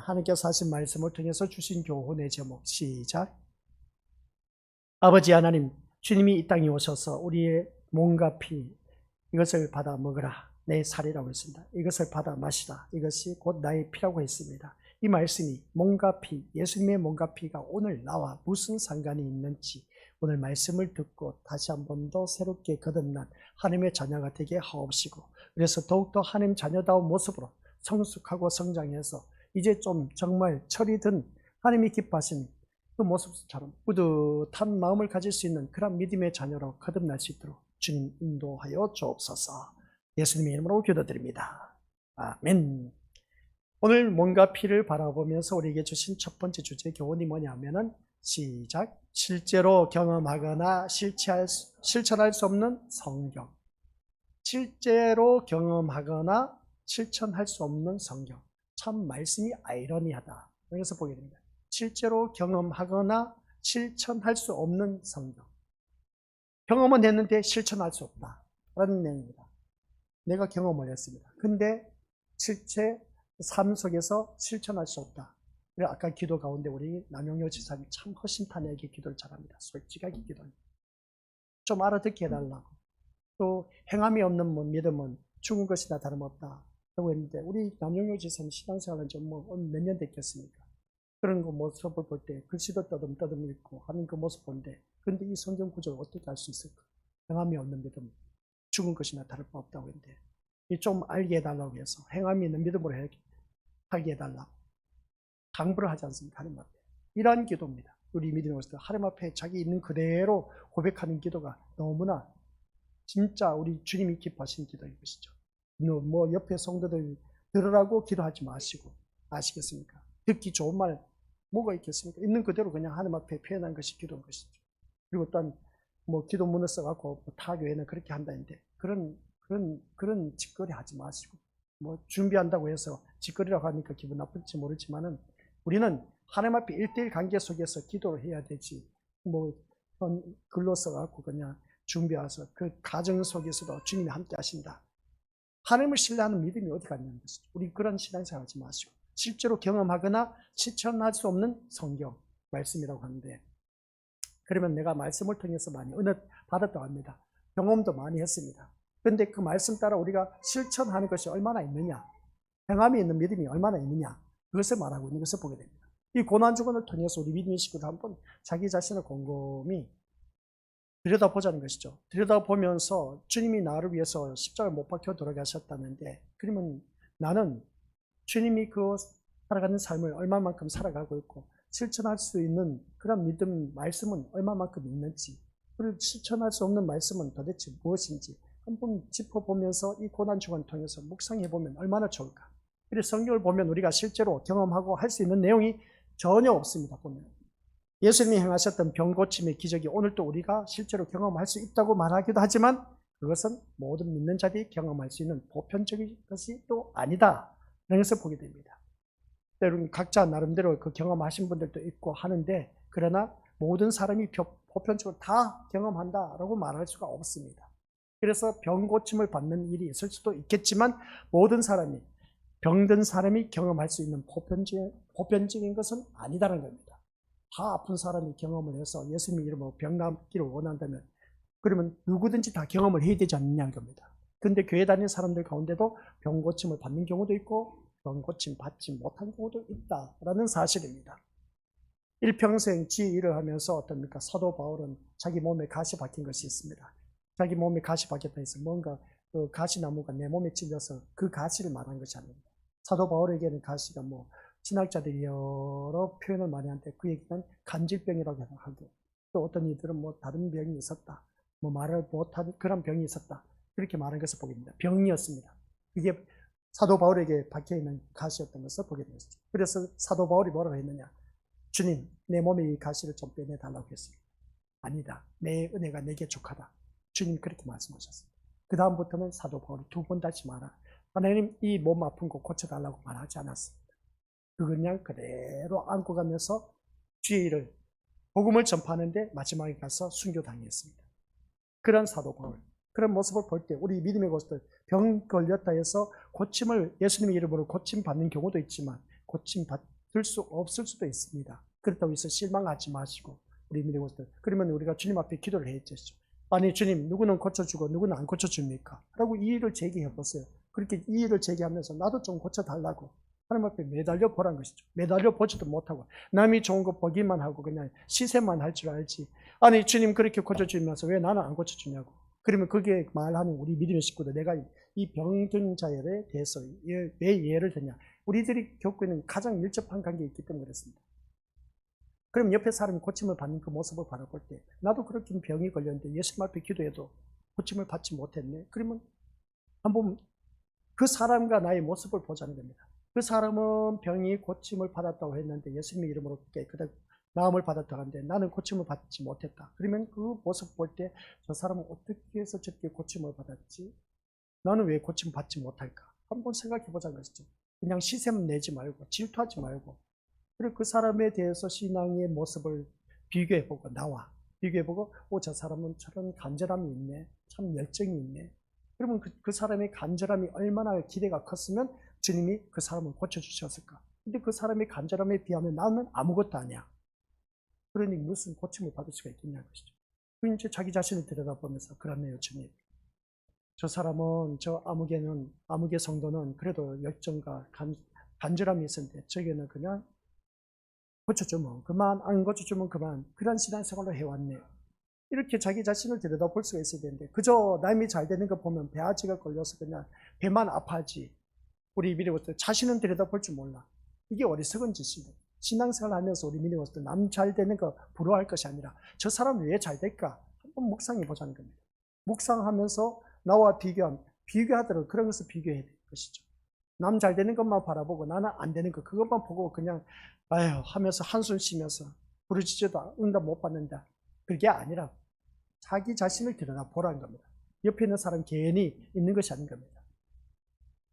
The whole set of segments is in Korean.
하나님께서 하신 말씀을 통해서 주신 교훈의 제목 시작. 아버지 하나님, 주님이 이 땅에 오셔서 우리의 몸과 피 이것을 받아 먹으라. 내 살이라고 했습니다. 이것을 받아 마시라. 이것이 곧 나의 피라고 했습니다. 이 말씀이 몸과 피, 예수님의 몸과 피가 오늘 나와 무슨 상관이 있는지 오늘 말씀을 듣고 다시 한 번 더 새롭게 거듭난 하나님의 자녀가 되게 하옵시고, 그래서 더욱더 하나님 자녀다운 모습으로 성숙하고 성장해서 이제 좀 정말 철이 든 하나님이 기뻐하신 그 모습처럼 뿌듯한 마음을 가질 수 있는 그런 믿음의 자녀로 거듭날 수 있도록 주님 인도하여 주옵소서. 예수님의 이름으로 기도드립니다. 아멘. 오늘 몸과 피를 바라보면서 우리에게 주신 첫 번째 주제 교훈이 뭐냐면은 시작. 실제로 경험하거나 실천할 수 없는 성경. 실제로 경험하거나 실천할 수 없는 성경. 참 말씀이 아이러니하다. 여기서 보게 됩니다. 실제로 경험하거나 실천할 수 없는 성경. 경험은 했는데 실천할 수 없다 라는 내용입니다. 내가 경험을 했습니다. 근데 실제 삶 속에서 실천할 수 없다. 그래서 아까 기도 가운데 우리 남영효 지사님 참 허심탄회하게 기도를 잘합니다. 솔직하게 기도합니다. 좀 알아듣게 해달라고. 또 행함이 없는 믿음은 죽은 것이나 다름없다 라고 했는데, 우리 남영효 지사님 신앙생활은 좀 몇 년 됐겠습니까? 그런 거 모습을 볼 때 글씨도 떠듬떠듬 읽고 하는 그 모습 보는데, 근데 이 성경 구조를 어떻게 알 수 있을까? 행함이 없는 믿음, 죽은 것이나 다를 바 없다고 했는데, 좀 알게 해달라고 해서 행함이 있는 믿음으로 하게 해달라고 당부를 하지 않습니까? 하나님 앞에. 이러한 기도입니다. 우리 믿음의 모습들 하나님 앞에 자기 있는 그대로 고백하는 기도가 너무나 진짜 우리 주님이 기뻐하시는 기도인 것이죠. 뭐 옆에 성도들 들으라고 기도하지 마시고, 아시겠습니까? 듣기 좋은 말 뭐가 있겠습니까? 있는 그대로 그냥 하나님 앞에 표현한 것이 기도인 것이죠. 그리고 또한 뭐 기도문을 써갖고 타 교회는 그렇게 한다는데 그런 짓거리 하지 마시고, 뭐 준비한다고 해서 짓거리라고 하니까 기분 나쁠지 모르지만은 우리는 하나님 앞에 1:1 관계 속에서 기도를 해야 되지, 뭐 글로 써갖고 그냥 준비해서 그 가정 속에서도 주님이 함께 하신다. 하나님을 신뢰하는 믿음이 어디 갔냐는 것이죠. 우리 그런 신앙생활 하지 마시고 실제로 경험하거나 실천할 수 없는 성경 말씀이라고 하는데, 그러면 내가 말씀을 통해서 많이 은혜 받았다고 합니다. 경험도 많이 했습니다. 그런데 그 말씀 따라 우리가 실천하는 것이 얼마나 있느냐, 행함이 있는 믿음이 얼마나 있느냐, 그것을 말하고 있는 것을 보게 됩니다. 이 고난주간을 통해서 우리 믿음의 식구들 한번 자기 자신을 곰곰이 들여다보자는 것이죠. 들여다보면서 주님이 나를 위해서 십자가를 못 박혀 돌아가셨다는데, 그러면 나는 주님이 그 살아가는 삶을 얼마만큼 살아가고 있고 실천할 수 있는 그런 믿음 말씀은 얼마만큼 있는지, 그리고 실천할 수 없는 말씀은 도대체 무엇인지 한번 짚어보면서 이 고난주간을 통해서 묵상해보면 얼마나 좋을까. 그래서 성경을 보면 우리가 실제로 경험하고 할 수 있는 내용이 전혀 없습니다. 보면 예수님이 행하셨던 병고침의 기적이 오늘도 우리가 실제로 경험할 수 있다고 말하기도 하지만, 그것은 모든 믿는 자들이 경험할 수 있는 보편적인 것이 또 아니다 라는 것을 보게 됩니다. 여러분 각자 나름대로 그 경험하신 분들도 있고 하는데, 그러나 모든 사람이 보편적으로 다 경험한다라고 말할 수가 없습니다. 그래서 병고침을 받는 일이 있을 수도 있겠지만, 모든 사람이 병든 사람이 경험할 수 있는 보편적인 것은 아니다라는 겁니다. 다 아픈 사람이 경험을 해서 예수님의 이름으로 병 낫기를 원한다면 그러면 누구든지 다 경험을 해야 되지 않느냐는 겁니다. 근데 교회 다니는 사람들 가운데도 병고침을 받는 경우도 있고 병고침 받지 못한 경우도 있다라는 사실입니다. 일평생 지 일을 하면서 어떻습니까? 사도 바울은 자기 몸에 가시 박힌 것이 있습니다. 자기 몸에 가시 박혔다 해서 뭔가 그 가시나무가 내 몸에 찔려서 그 가시를 말한 것이 아닙니다. 사도 바울에게는 가시가 뭐 신학자들이 여러 표현을 많이 하는데, 그 얘기는 간질병이라고 하고, 또 어떤 이들은 뭐 다른 병이 있었다, 뭐 말을 못한 그런 병이 있었다, 그렇게 말한 것을 보게 됩니다. 병이었습니다. 그게 사도 바울에게 박혀있는 가시였던 것을 보게 되었습니다. 그래서 사도 바울이 뭐라고 했느냐, 주님 내 몸에 이 가시를 좀 빼내달라고 했습니다. 아니다, 내 은혜가 내게 족하다, 주님 그렇게 말씀하셨습니다. 그 다음부터는 사도 바울이 2번 다시 말하, 하나님 이 몸 아픈 거 고쳐달라고 말하지 않았습니다. 그냥 그대로 안고 가면서 주의 일을 복음을 전파하는데 마지막에 가서 순교당했습니다. 그런 사도 바울, 그런 모습을 볼 때 우리 믿음의 것들 병 걸렸다 해서 고침을 예수님의 이름으로 고침 받는 경우도 있지만 고침 받을 수 없을 수도 있습니다. 그렇다고 해서 실망하지 마시고 우리 믿음의 것들 그러면 우리가 주님 앞에 기도를 해야 되죠. 아니 주님 누구는 고쳐주고 누구는 안 고쳐줍니까? 라고 이의를 제기해 보세요. 그렇게 이의를 제기하면서 나도 좀 고쳐달라고 하나님 앞에 매달려 보라는 것이죠. 매달려 보지도 못하고 남이 좋은 거 보기만 하고 그냥 시세만 할 줄 알지. 아니 주님 그렇게 고쳐주면서 왜 나는 안 고쳐주냐고. 그러면 그게 말하는 우리 믿음의 식구들 내가 이 병든 자에 대해서 왜 예를 드냐. 우리들이 겪고 있는 가장 밀접한 관계에 있기 때문에 그렇습니다. 그럼 옆에 사람이 고침을 받는 그 모습을 바라볼 때 나도 그렇게 병이 걸렸는데 예수님 앞에 기도해도 고침을 받지 못했네. 그러면 한번 그 사람과 나의 모습을 보자는 겁니다. 그 사람은 병이 고침을 받았다고 했는데 예수님의 이름으로 깨끗하게 나음을 받았다고 하는데 나는 고침을 받지 못했다. 그러면 그 모습 볼 때 저 사람은 어떻게 해서 저렇게 고침을 받았지? 나는 왜 고침 받지 못할까? 한번 생각해 보자는 것이죠. 그냥 시샘 내지 말고 질투하지 말고 그리고 그 사람에 대해서 신앙의 모습을 비교해보고 비교해보고 저 사람은 저런 간절함이 있네. 참 열정이 있네. 그러면 그 사람의 간절함이 얼마나 기대가 컸으면 주님이 그 사람을 고쳐주셨을까. 근데 그 사람의 간절함에 비하면 나는 아무것도 아니야. 그러니 무슨 고침을 받을 수가 있겠냐는 것이죠. 그 이제 자기 자신을 들여다보면서 그렇네요 주님. 저 사람은 저 아무개 성도는 그래도 열정과 간절함이 있었는데 저기는 그냥 고쳐주면 그만, 안 고쳐주면 그만. 그런 신앙생활을 해왔네요. 이렇게 자기 자신을 들여다볼 수가 있어야 되는데 그저 남이 잘 되는 거 보면 배아지가 걸려서 그냥 배만 아파하지. 우리 믿음으로서 자신은 들여다볼 줄 몰라. 이게 어리석은 짓입니다. 신앙생활 하면서 우리 믿음으로서 남 잘 되는 거 부러워할 것이 아니라 저 사람은 왜 잘 될까? 한번 묵상해 보자는 겁니다. 묵상하면서 나와 비교하더라도 그런 것을 비교해야 될 것이죠. 남 잘 되는 것만 바라보고 나는 안 되는 거 그것만 보고 그냥 아휴 하면서 한숨 쉬면서 부르짖어도 응답 못 받는다. 그게 아니라 자기 자신을 들여다보라는 겁니다. 옆에 있는 사람 개인이 있는 것이 아닌 겁니다.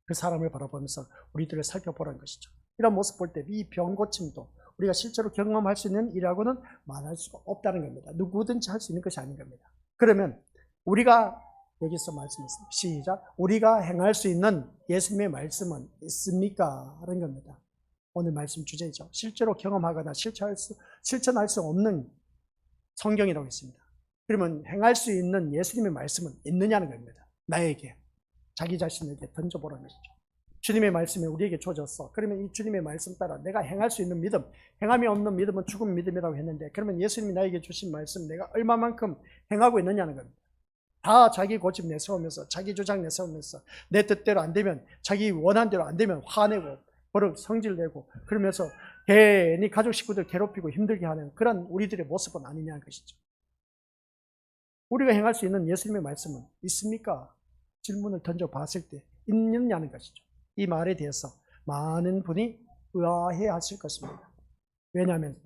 그 사람을 바라보면서 우리들을 살펴보라는 것이죠. 이런 모습 볼 때 이 병고침도 우리가 실제로 경험할 수 있는 일하고는 말할 수가 없다는 겁니다. 누구든지 할 수 있는 것이 아닌 겁니다. 그러면 우리가 여기서 말씀했습니다. 시작. 우리가 행할 수 있는 예수님의 말씀은 있습니까? 하는 겁니다. 오늘 말씀 주제죠. 실제로 경험하거나 실천할 수 없는 성경이라고 했습니다. 그러면 행할 수 있는 예수님의 말씀은 있느냐는 겁니다. 나에게, 자기 자신에게 던져보라는 것이죠. 주님의 말씀이 우리에게 주어졌어. 그러면 이 주님의 말씀 따라 내가 행할 수 있는 믿음, 행함이 없는 믿음은 죽은 믿음이라고 했는데 그러면 예수님이 나에게 주신 말씀 내가 얼마만큼 행하고 있느냐는 겁니다. 다 자기 고집 내세우면서 자기 주장 내세우면서 내 뜻대로 안 되면 자기 원한 대로 안 되면 화내고 버릇 성질 내고 그러면서 괜히 가족 식구들 괴롭히고 힘들게 하는 그런 우리들의 모습은 아니냐는 것이죠. 우리가 행할 수 있는 예수님의 말씀은 있습니까? 질문을 던져봤을 때 있느냐는 것이죠. 이 말에 대해서 많은 분이 의아해 하실 것입니다. 왜냐하면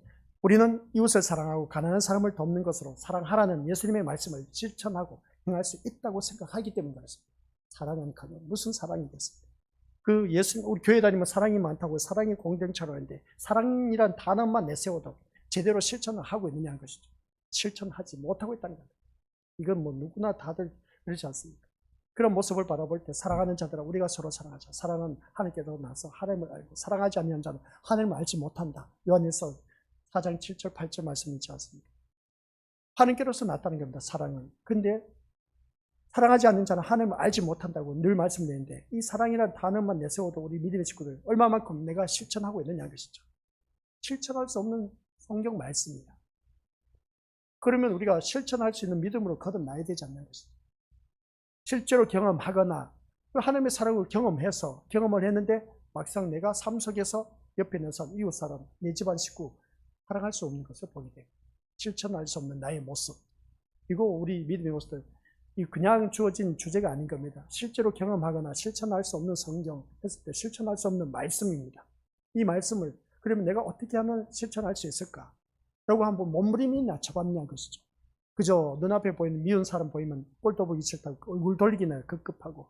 우리는 이웃을 사랑하고 가난한 사람을 돕는 것으로 사랑하라는 예수님의 말씀을 실천하고 행할 수 있다고 생각하기 때문에 그렇습니다. 사랑은 가면 무슨 사랑이겠습니까? 우리 교회 다니면 사랑이 많다고 사랑이 공동체로 하는데 사랑이란 단어만 내세워도 제대로 실천을 하고 있느냐는 것이죠. 실천하지 못하고 있다는 겁니다. 이건 뭐 누구나 다들 그렇지 않습니까? 그런 모습을 바라볼 때 사랑하는 자들아 우리가 서로 사랑하자. 사랑은 하나님께서 나서 하나님을 알고 사랑하지 않는 자는 하나님을 알지 못한다. 요한일서 4장 7절 8절 말씀 있지 않습니까? 하나님께로서 났다는 겁니다. 사랑은. 근데 사랑하지 않는 자는 하나님을 알지 못한다고 늘 말씀드리는데 이 사랑이라는 단어만 내세워도 우리 믿음의 친구들 얼마만큼 내가 실천하고 있느냐는 것이죠. 실천할 수 없는 성경 말씀이다. 그러면 우리가 실천할 수 있는 믿음으로 거듭나야 되지 않는 것이죠. 실제로 경험하거나 하나님의 사랑을 경험을 했는데 막상 내가 삶 속에서 옆에 있는 사람, 이웃 사람, 내 집안 식구 사랑할 수 없는 것을 보게 되고 실천할 수 없는 나의 모습. 이거 우리 믿음의 모습들 그냥 주어진 주제가 아닌 겁니다. 실제로 경험하거나 실천할 수 없는 성경 했을 때 실천할 수 없는 말씀입니다. 이 말씀을 그러면 내가 어떻게 하면 실천할 수 있을까? 라고 한번 몸부림이나 쳐봤냐는 것이죠. 그저 눈앞에 보이는 미운 사람 보이면 꼴도 보기 싫다고 얼굴 돌리기나 급급하고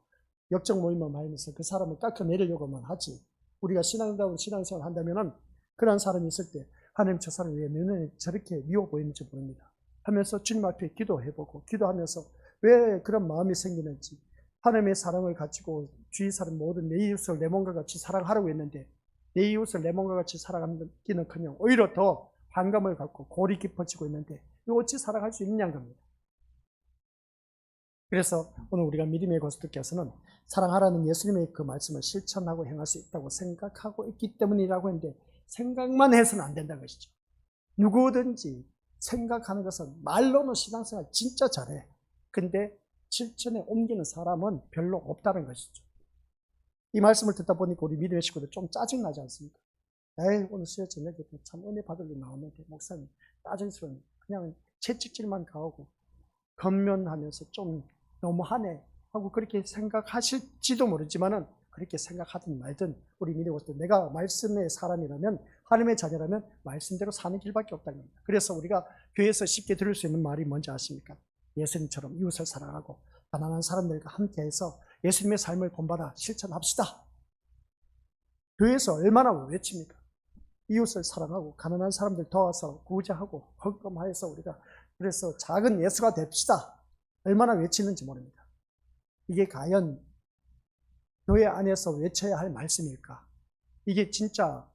역적 모임만 하면서 그 사람을 깎아내리려고만 하지. 우리가 신앙다운 신앙생활을 한다면 그런 사람이 있을 때 하나님 저 사람이 왜 눈에 저렇게 미워 보이는지 모릅니다. 하면서 주님 앞에 기도해보고 기도하면서 왜 그런 마음이 생기는지, 하나님의 사랑을 가지고 주위 사람 모든 내 이웃을 내 몸과 같이 사랑하라고 했는데 내 이웃을 내 몸과 같이 사랑하기는커녕 오히려 더 반감을 갖고 골이 깊어지고 있는데 이거 어찌 사랑할 수 있느냐는 겁니다. 그래서 오늘 우리가 믿음의 고수들께서는 사랑하라는 예수님의 그 말씀을 실천하고 행할 수 있다고 생각하고 있기 때문이라고 했는데 생각만 해서는 안 된다는 것이죠. 누구든지 생각하는 것은 말로는 신앙생활 진짜 잘해. 근데 실천에 옮기는 사람은 별로 없다는 것이죠. 이 말씀을 듣다 보니까 우리 믿음의 식구들 좀 짜증나지 않습니까? 에이, 오늘 수요 저녁에 참 은혜 받을 일 나오는데 목사님 짜증스러운 그냥 채찍질만 가오고 건면하면서 좀 너무하네 하고 그렇게 생각하실지도 모르지만은 그렇게 생각하든 말든 우리 믿음의 식구들 내가 말씀의 사람이라면 하나님의 자녀라면 말씀대로 사는 길밖에 없다는 겁니다. 그래서 우리가 교회에서 쉽게 들을 수 있는 말이 뭔지 아십니까? 예수님처럼 이웃을 사랑하고 가난한 사람들과 함께해서 예수님의 삶을 본받아 실천합시다. 교회에서 얼마나 외칩니까? 이웃을 사랑하고 가난한 사람들 도와서 구제하고 헌금하여서 우리가 그래서 작은 예수가 됩시다. 얼마나 외치는지 모릅니다. 이게 과연 교회 안에서 외쳐야 할 말씀일까? 이게 진짜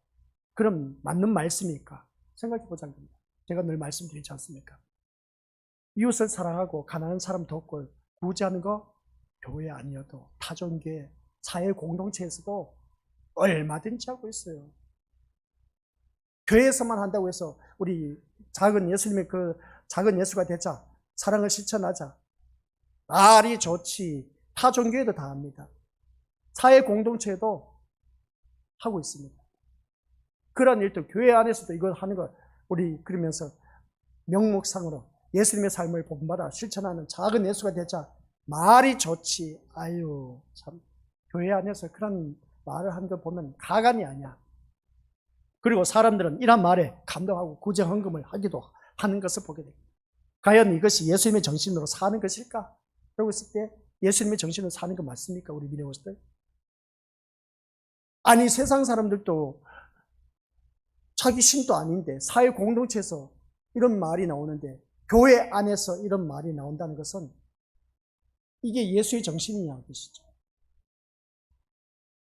그럼 맞는 말씀일까? 생각해 보자는 겁니다. 제가 늘 말씀드리지 않습니까? 이웃을 사랑하고 가난한 사람 돕고 구제하는 거 교회 아니어도 타종교회, 사회 공동체에서도 얼마든지 하고 있어요. 교회에서만 한다고 해서 우리 작은 예수님의 그 작은 예수가 되자, 사랑을 실천하자. 말이 좋지. 타종교회도 다 합니다. 사회 공동체도 하고 있습니다. 그런 일도 교회 안에서도 이걸 하는 거 우리 그러면서 명목상으로 예수님의 삶을 본받아 실천하는 작은 예수가 되자. 말이 좋지. 아유 참 교회 안에서 그런 말을 하는 거 보면 가관이 아니야. 그리고 사람들은 이런 말에 감동하고 구제 헌금을 하기도 하는 것을 보게 됩니다. 과연 이것이 예수님의 정신으로 사는 것일까? 그러고 있을 때 예수님의 정신으로 사는 거 맞습니까? 우리 믿음의 것들? 아니 세상 사람들도 자기 신도 아닌데 사회 공동체에서 이런 말이 나오는데 교회 안에서 이런 말이 나온다는 것은 이게 예수의 정신이냐는 것이죠.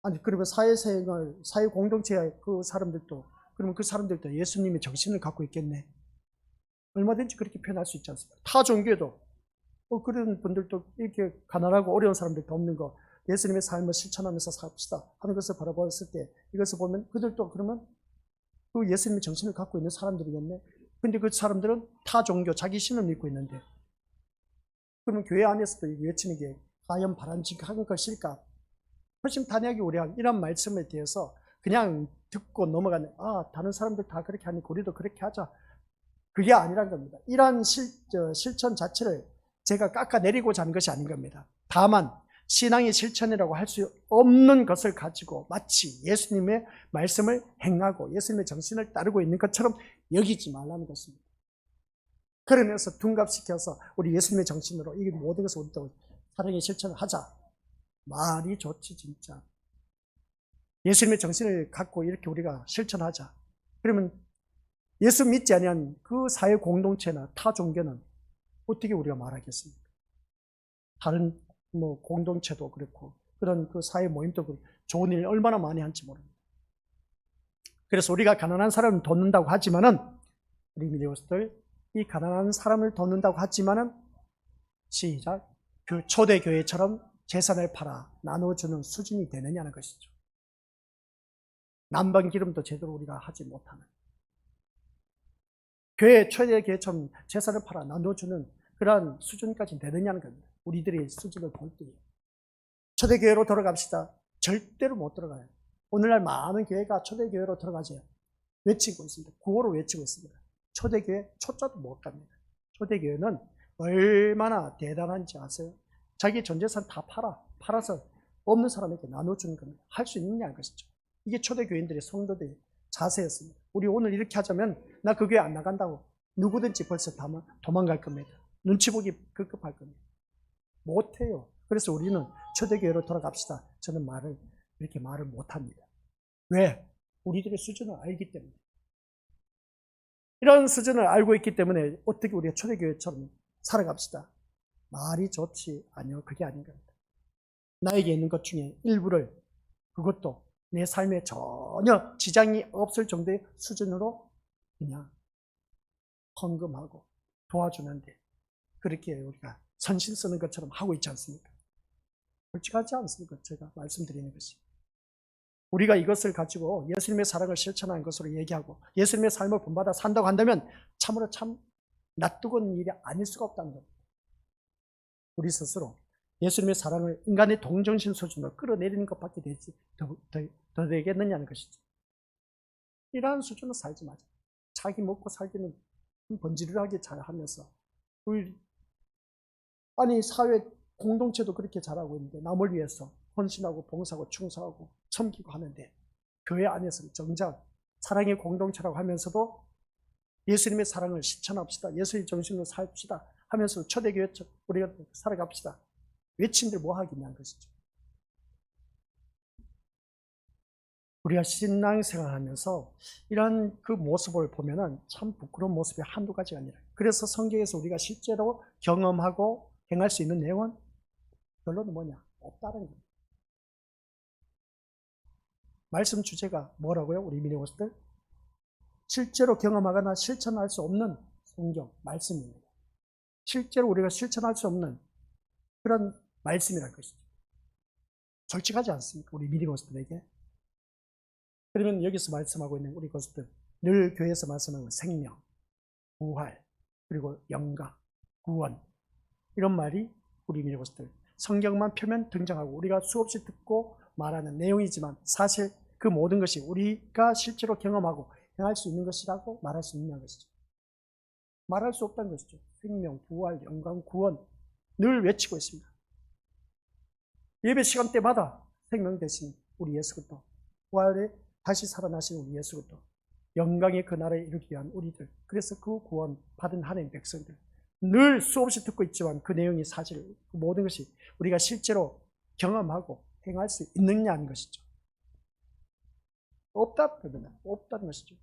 아니 그러면 사회생활, 사회 공동체의 그 사람들도 그러면 그 사람들도 예수님의 정신을 갖고 있겠네. 얼마든지 그렇게 표현할 수 있지 않습니까? 타 종교도 그런 분들도 이렇게 가난하고 어려운 사람들 돕는 거 예수님의 삶을 실천하면서 삽시다 하는 것을 바라봤을 때 이것을 보면 그들도 그러면 그 예수님의 정신을 갖고 있는 사람들이겠네. 근데 그 사람들은 타 종교 자기 신을 믿고 있는데 그러면 교회 안에서도 외치는 게 과연 바람직한 것일까? 훨씬 단약이 우리가 이런 말씀에 대해서 그냥 듣고 넘어가는 다른 사람들 다 그렇게 하니까 우리도 그렇게 하자. 그게 아니란 겁니다. 이러한 실천 자체를 제가 깎아내리고자 하는 것이 아닌 겁니다. 다만 신앙의 실천이라고 할 수 없는 것을 가지고 마치 예수님의 말씀을 행하고 예수님의 정신을 따르고 있는 것처럼 여기지 말라는 것입니다. 그러면서 둔갑시켜서 우리 예수님의 정신으로 이 모든 것을 우리도 사랑의 실천을 하자. 말이 좋지 진짜. 예수님의 정신을 갖고 이렇게 우리가 실천하자. 그러면 예수 믿지 아니한 그 사회 공동체나 타 종교는 어떻게 우리가 말하겠습니까? 다른 공동체도 그렇고 그런 그 사회 모임도 그렇고 좋은 일 얼마나 많이 한지 모릅니다. 그래서 우리가 가난한 사람을 돕는다고 하지만은 우리 믿음들 이 가난한 사람을 돕는다고 하지만은 시작 그 초대교회처럼 재산을 팔아 나눠주는 수준이 되느냐는 것이죠. 난방 기름도 제대로 우리가 하지 못하는 초대교회처럼 재산을 팔아 나눠주는 그러한 수준까지 되느냐는 겁니다. 우리들의 수준을 볼 때 초대교회로 돌아갑시다. 절대로 못 들어가요. 오늘날 많은 교회가 초대교회로 들어가죠. 외치고 있습니다. 구호로 외치고 있습니다. 초대교회 초짜도 못 갑니다. 초대교회는 얼마나 대단한지 아세요? 자기 전 재산 다 팔아서 없는 사람에게 나눠주는 겁니다. 할 수 있느냐는 것이죠. 이게 초대교인들의 성도들의 자세였습니다. 우리 오늘 이렇게 하자면 나 그 교회 안 나간다고 누구든지 벌써 도망갈 겁니다. 눈치 보기 급급할 겁니다. 못해요. 그래서 우리는 초대교회로 돌아갑시다. 저는 이렇게 말을 못합니다. 왜? 우리들의 수준을 알기 때문에. 이런 수준을 알고 있기 때문에 어떻게 우리가 초대교회처럼 살아갑시다. 말이 좋지 아니요, 그게 아닌 겁니다. 나에게 있는 것 중에 일부를, 그것도 내 삶에 전혀 지장이 없을 정도의 수준으로 그냥 헌금하고 도와주는데, 그렇게 우리가 선신 쓰는 것처럼 하고 있지 않습니까? 솔직하지 않습니까? 제가 말씀드리는 것이. 우리가 이것을 가지고 예수님의 사랑을 실천하는 것으로 얘기하고 예수님의 삶을 본받아 산다고 한다면 참으로 참 낯뜨거운 일이 아닐 수가 없다는 겁니다. 우리 스스로 예수님의 사랑을 인간의 동정심 수준으로 끌어내리는 것밖에 되지 더 되겠느냐는 것이죠. 이러한 수준으로 살지 마자. 자기 먹고 살기는 번지르르하게 잘하면서, 아니 사회 공동체도 그렇게 잘하고 있는데 남을 위해서 헌신하고 봉사하고 충성하고 섬기고 하는데, 교회 안에서는 정작 사랑의 공동체라고 하면서도 예수님의 사랑을 실천합시다, 예수의 정신으로 삽시다 하면서 초대교회처럼 우리가 살아갑시다 외친들 뭐 하겠냐는 것이죠. 우리가 신앙생활 하면서 이런 그 모습을 보면은 참 부끄러운 모습이 한두 가지가 아니라, 그래서 성경에서 우리가 실제로 경험하고 행할 수 있는 내용은 결론은 뭐냐? 없다는 겁니다. 말씀 주제가 뭐라고요? 우리 미니고스들? 실제로 경험하거나 실천할 수 없는 성경, 말씀입니다. 실제로 우리가 실천할 수 없는 그런 말씀이라는 것이죠. 솔직하지 않습니까? 우리 미니고스들에게. 그러면 여기서 말씀하고 있는 우리 고스들, 늘 교회에서 말씀하는 생명, 부활, 그리고 영광, 구원, 이런 말이 우리 미니고스들 성경만 펴면 등장하고 우리가 수없이 듣고 말하는 내용이지만, 사실 그 모든 것이 우리가 실제로 경험하고 행할 수 있는 것이라고 말할 수 있는 것이죠. 말할 수 없다는 것이죠. 생명, 부활, 영광, 구원 늘 외치고 있습니다. 예배 시간 때마다 생명 되신 우리 예수 그리스도, 부활에 다시 살아나신 우리 예수 그리스도, 영광의 그 나라에 이르기 위한 우리들, 그래서 그 구원 받은 하나님 백성들 늘 수없이 듣고 있지만, 그 내용이 사실 그 모든 것이 우리가 실제로 경험하고 행할 수 있느냐는 것이죠. 없다는 것이죠.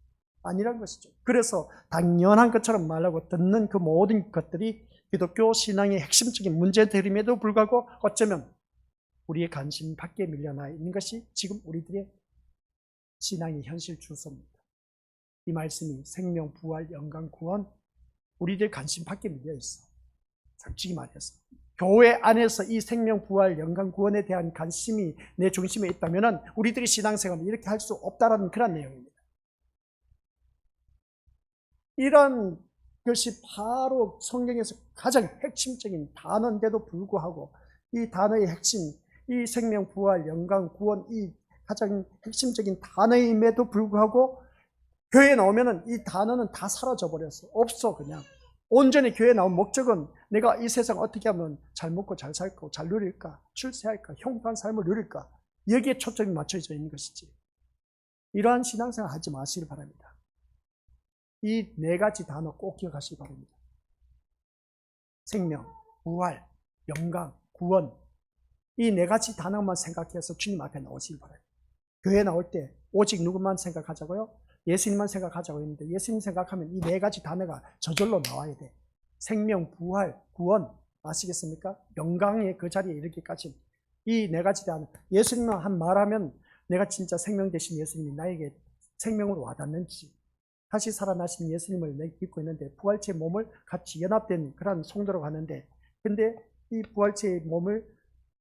아니란 것이죠. 그래서 당연한 것처럼 말하고 듣는 그 모든 것들이 기독교 신앙의 핵심적인 문제들임에도 불구하고 어쩌면 우리의 관심 밖에 밀려나 있는 것이 지금 우리들의 신앙의 현실 주소입니다. 이 말씀이 생명, 부활, 영광, 구원, 우리들 관심 밖에 밀려 있어. 솔직히 말해서 교회 안에서 이 생명, 부활, 영광, 구원에 대한 관심이 내 중심에 있다면 우리들이 신앙생활을 이렇게 할 수 없다는 그런 내용입니다. 이런 것이 바로 성경에서 가장 핵심적인 단어인데도 불구하고, 이 단어의 핵심, 이 생명, 부활, 영광, 구원, 이 가장 핵심적인 단어임에도 불구하고 교회에 나오면은 이 단어는 다 사라져 버렸어. 없어. 그냥 온전히 교회에 나온 목적은 내가 이 세상 어떻게 하면 잘 먹고 잘 살고 잘 누릴까, 출세할까, 행복한 삶을 누릴까, 여기에 초점이 맞춰져 있는 것이지. 이러한 신앙생활 하지 마시길 바랍니다. 이 네 가지 단어 꼭 기억하시기 바랍니다. 생명, 부활, 영광, 구원, 이 네 가지 단어만 생각해서 주님 앞에 나오시길 바랍니다. 교회 나올 때 오직 누구만 생각하자고요? 예수님만 생각하자고 했는데, 예수님 생각하면 이 네 가지 단어가 저절로 나와야 돼. 생명, 부활, 구원, 아시겠습니까? 영광의 그 자리에 이르기까지 이 네 가지 단어, 예수님만 한 말하면 내가 진짜 생명 되신 예수님이 나에게 생명으로 와닿는지, 다시 살아나신 예수님을 내가 믿고 있는데 부활체의 몸을 같이 연합된 그런 성도라고 하는데, 근데 이 부활체의 몸을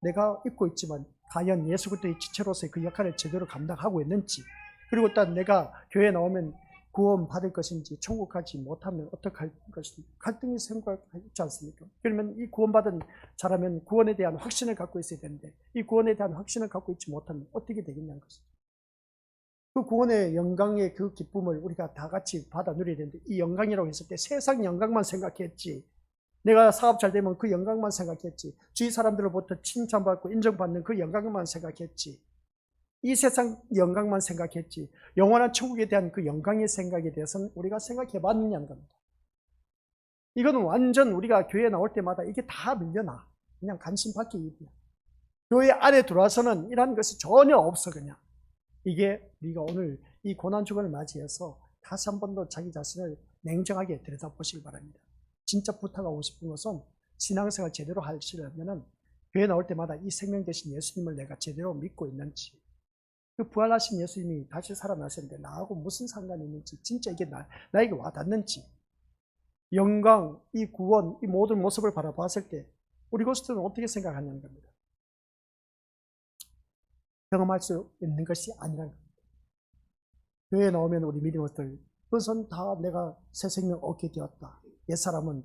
내가 입고 있지만 과연 예수 그리스도의 지체로서의 그 역할을 제대로 감당하고 있는지, 그리고 또 내가 교회에 나오면 구원 받을 것인지 천국 가지 못하면 어떡할 것인지 갈등이 생각하지 않습니까? 그러면 이 구원받은 자라면 구원에 대한 확신을 갖고 있어야 되는데, 이 구원에 대한 확신을 갖고 있지 못하면 어떻게 되겠냐는 것이죠. 그 구원의 영광의 그 기쁨을 우리가 다 같이 받아 누려야 되는데, 이 영광이라고 했을 때 세상 영광만 생각했지, 내가 사업 잘 되면 그 영광만 생각했지, 주위 사람들로부터 칭찬받고 인정받는 그 영광만 생각했지, 이 세상 영광만 생각했지, 영원한 천국에 대한 그 영광의 생각에 대해서는 우리가 생각해 봤느냐는 겁니다. 이거는 완전 우리가 교회에 나올 때마다 이게 다 밀려나. 그냥 관심 밖의 일이야. 교회 안에 들어와서는 이런 것이 전혀 없어. 그냥 이게 우리가 오늘 이 고난주간을 맞이해서 다시 한 번 더 자기 자신을 냉정하게 들여다보시기 바랍니다. 진짜 부탁하고 싶은 것은 신앙생활 제대로 하시려면은 교회 나올 때마다 이 생명 되신 예수님을 내가 제대로 믿고 있는지, 그 부활하신 예수님이 다시 살아나셨는데 나하고 무슨 상관이 있는지, 진짜 이게 나에게 와닿는지, 영광, 이 구원, 이 모든 모습을 바라봤을 때 우리 그리스도는 어떻게 생각하냐는 겁니다. 경험할 수 있는 것이 아니라는 겁니다. 교회에 나오면 우리 믿음들, 그것은 다 내가 새 생명 얻게 되었다. 옛사람은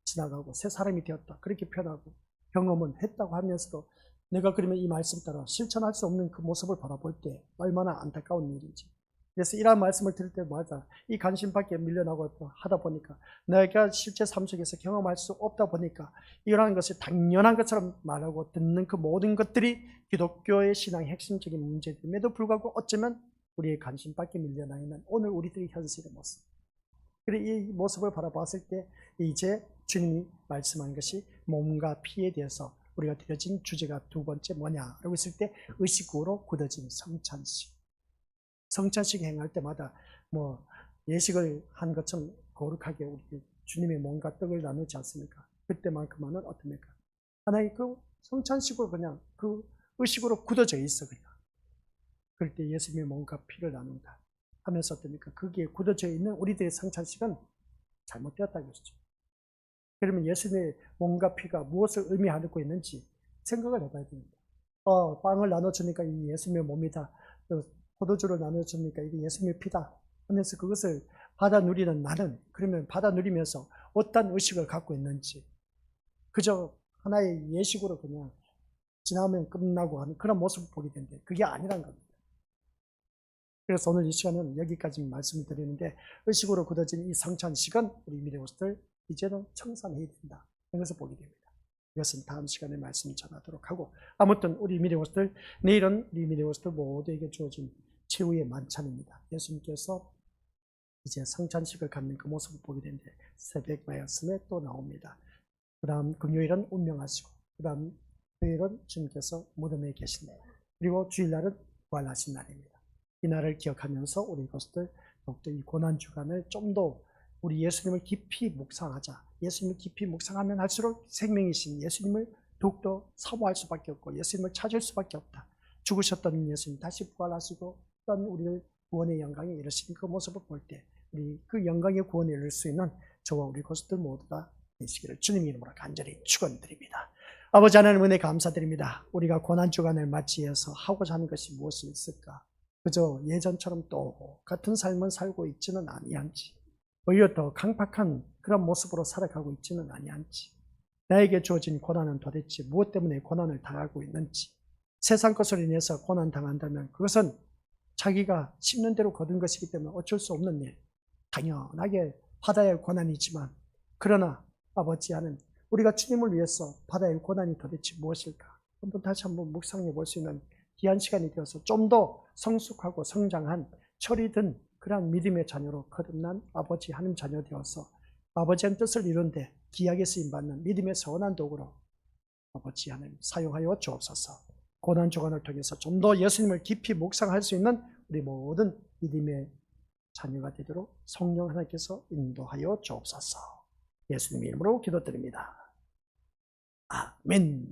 지나가고 새 사람이 되었다. 그렇게 표현하고 경험은 했다고 하면서도 내가 그러면 이 말씀 따라 실천할 수 없는 그 모습을 바라볼 때 얼마나 안타까운 일인지. 그래서 이러한 말씀을 들을 때마다 이 관심밖에 밀려나고 하다 보니까 내가 실제 삶 속에서 경험할 수 없다 보니까 이러한 것이 당연한 것처럼 말하고 듣는 그 모든 것들이 기독교의 신앙의 핵심적인 문제임에도 불구하고 어쩌면 우리의 관심밖에 밀려나 있는 오늘 우리들의 현실의 모습. 그리고 이 모습을 바라봤을 때 이제 주님이 말씀한 것이 몸과 피에 대해서 우리가 드려진 주제가 두 번째 뭐냐라고 했을 때 의식으로 굳어진 성찬식. 성찬식 행할 때마다 뭐 예식을 한 것처럼 거룩하게 우리 주님의 몸과 떡을 나누지 않습니까? 그때만큼은 어떻습니까? 하나의 그 성찬식으로 그냥 그 의식으로 굳어져 있어 그냥. 그럴 때 예수님의 몸과 피를 나눈다 하면서 어떻습니까? 거기에 굳어져 있는 우리들의 성찬식은 잘못되었다고 했죠. 그러면 예수님의 몸과 피가 무엇을 의미하고 있는지 생각을 해봐야 됩니다. 빵을 나눠주니까 이 예수님의 몸이다. 포도주를 나눠주니까 이게 예수님의 피다 하면서 그것을 받아 누리는 나는 그러면 받아 누리면서 어떤 의식을 갖고 있는지 그저 하나의 예식으로 그냥 지나면 끝나고 하는 그런 모습을 보게 되는데 그게 아니란 겁니다. 그래서 오늘 이 시간은 여기까지 말씀을 드리는데 의식으로 굳어진 이 성찬식은 우리 미래고스들 이제는 청산해야 된다. 그래서 보게 됩니다. 이것은 다음 시간에 말씀 전하도록 하고 아무튼 우리 미래고스들 내일은 우리 미래고스들 모두에게 주어진 최후의 만찬입니다. 예수님께서 이제 성찬식을 갖는 그 모습을 보게 되는데 새벽 말씀에 또 나옵니다. 그 다음 금요일은 운명하시고 그 다음 토요일은 주님께서 무덤에 계신다. 그리고 주일날은 부활하신 날입니다. 이 날을 기억하면서 우리 것들 더욱더 이 고난주간을 좀 더 우리 예수님을 깊이 묵상하자. 예수님을 깊이 묵상하면 할수록 생명이신 예수님을 더욱더 사모할 수밖에 없고 예수님을 찾을 수밖에 없다. 죽으셨던 예수님 다시 부활하시고 어떤 우리를 구원의 영광에 이르신 그 모습을 볼 때 우리 그 영광의 구원에 이를 수 있는 저와 우리 것들 모두가 되시기를 주님 이름으로 간절히 축원드립니다. 아버지 하나님 은혜 감사드립니다. 우리가 고난주간을 맞이해서 하고자 하는 것이 무엇이 있을까? 그저 예전처럼 또 같은 삶을 살고 있지는 아니한지 오히려 더 강팍한 그런 모습으로 살아가고 있지는 아니한지 나에게 주어진 고난은 도대체 무엇 때문에 고난을 당하고 있는지 세상 것으로 인해서 고난당한다면 그것은 자기가 심는 대로 거둔 것이기 때문에 어쩔 수 없는 일 당연하게 받아야 할 고난이지만 그러나 아버지 하는 우리가 주님을 위해서 받아야 할 고난이 도대체 무엇일까? 다시 한번 묵상해 볼 수 있는 귀한 시간이 되어서 좀 더 성숙하고 성장한 철이 든 그러한 믿음의 자녀로 거듭난 아버지 하나님 자녀 되어서 아버지의 뜻을 이룬데 귀하게 쓰임받는 믿음의 선한 도구로 아버지 하나님 사용하여 주옵소서. 고난주간을 통해서 좀 더 예수님을 깊이 묵상할 수 있는 우리 모든 믿음의 자녀가 되도록 성령 하나님께서 인도하여 주옵소서. 예수님 이름으로 기도드립니다. 아멘.